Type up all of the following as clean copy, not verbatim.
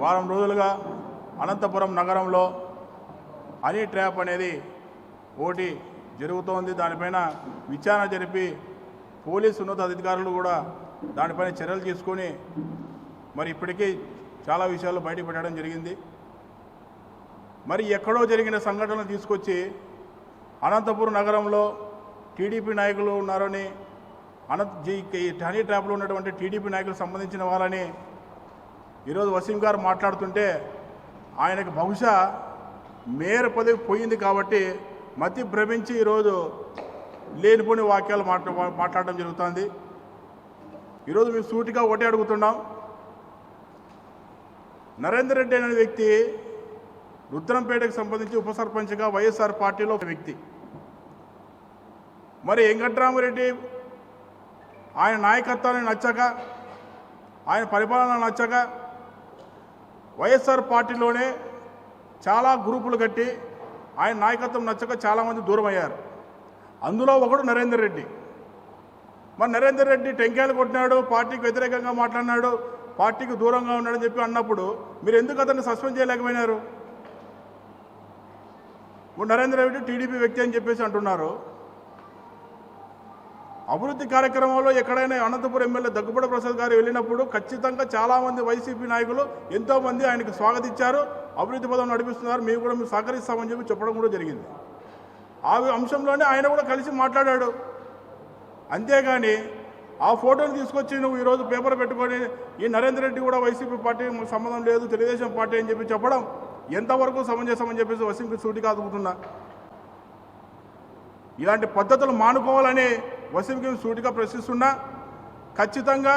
వారం రోజులుగా అనంతపురం నగరంలో హనీ ట్రాప్ అనేది ఒకటి జరుగుతోంది. దానిపైన విచారణ జరిపి పోలీసు ఉన్నతాధికారులు కూడా దానిపైన చర్యలు తీసుకొని మరి ఇప్పటికీ చాలా విషయాలు బయటకు పెట్టడం జరిగింది. మరి ఎక్కడో జరిగిన సంఘటనలు తీసుకొచ్చి అనంతపురం నగరంలో టీడీపీ నాయకులు ఉన్నారని హనీ ట్రాప్లో ఉన్నటువంటి టీడీపీ నాయకులకు సంబంధించిన వాళ్ళని ఈరోజు వసీం గారు మాట్లాడుతుంటే ఆయనకు బహుశా మేయర్ పదవి పోయింది కాబట్టి మతి భ్రమించి ఈరోజు లేనిపోని వాక్యాలు మాట్లాడడం జరుగుతుంది. ఈరోజు మేము సూటిగా ఒకటే అడుగుతున్నాం. నరేందర్ రెడ్డి అనే వ్యక్తి రుద్రంపేటకు సంబంధించి ఉప సర్పంచ్గా వైఎస్ఆర్ పార్టీలో ఒక వ్యక్తి. మరి వెంకట్రామరెడ్డి ఆయన నాయకత్వాన్ని నచ్చక, ఆయన పరిపాలన నచ్చక వైఎస్ఆర్ పార్టీలోనే చాలా గ్రూపులు కట్టి ఆయన నాయకత్వం నచ్చక చాలామంది దూరం అయ్యారు. అందులో ఒకడు నరేందర్ రెడ్డి. మరి నరేందర్ రెడ్డి టెంకాయలు కొట్టినాడు, పార్టీకి వ్యతిరేకంగా మాట్లాడినాడు, పార్టీకి దూరంగా ఉన్నాడని చెప్పి అన్నప్పుడు మీరు ఎందుకు అతన్ని సస్పెండ్ చేయలేకపోయినారు? నరేందర్ రెడ్డి టీడీపీ వ్యక్తి అని చెప్పేసి అంటున్నారు. అభివృద్ధి కార్యక్రమంలో ఎక్కడైనా అనంతపురం ఎమ్మెల్యే దగ్గుబాటి ప్రసాద్ గారు వెళ్ళినప్పుడు ఖచ్చితంగా చాలామంది వైసీపీ నాయకులు ఎంతోమంది ఆయనకు స్వాగతించారు, అభివృద్ధి పదం నడిపిస్తున్నారు, మేము కూడా మేము సహకరిస్తామని చెప్పి చెప్పడం కూడా జరిగింది. ఆ అంశంలోనే ఆయన కూడా కలిసి మాట్లాడాడు. అంతేగాని ఆ ఫోటోని తీసుకొచ్చి నువ్వు ఈరోజు పేపర్ పెట్టుకొని ఈ నరేందర్ రెడ్డి కూడా వైసీపీ పార్టీ సంబంధం లేదు, తెలుగుదేశం పార్టీ అని చెప్పి చెప్పడం ఎంతవరకు సమంజసమని చెప్పేసి వసీంకి సూటిగా అదుగుతున్నా. ఇలాంటి పద్ధతులు మానుకోవాలని వసీంకి సూటిగా ప్రశ్నిస్తున్నా. ఖచ్చితంగా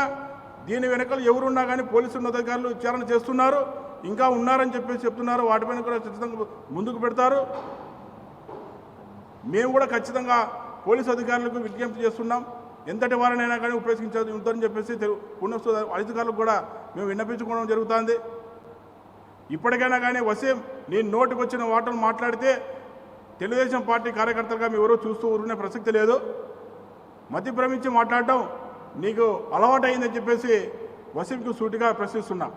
దీని వెనకాల ఎవరున్నా కానీ పోలీసు ఉన్నతాధికారులు విచారణ చేస్తున్నారు, ఇంకా ఉన్నారని చెప్పేసి చెప్తున్నారు. వాటిపైన కూడా ఖచ్చితంగా ముందుకు పెడతారు. మేము కూడా ఖచ్చితంగా పోలీసు అధికారులకు విజ్ఞప్తి చేస్తున్నాం. ఎంతటి వారినైనా కానీ ఉపయోగించదు ఉందని చెప్పేసి ఉన్నత అధికారులకు కూడా మేము విన్నపించుకోవడం జరుగుతుంది. ఇప్పటికైనా కానీ వసీం నీ నోటికి వచ్చిన వాటలు మాట్లాడితే తెలుగుదేశం పార్టీ కార్యకర్తలుగా మీ ఎవరో చూస్తూ ఊరుకునే ప్రసక్తి లేదు. మతి భ్రమించి మాట్లాడటం నీకు అలవాటు అయిందని చెప్పేసి వసీంకు సూటిగా ప్రశ్నిస్తున్నా.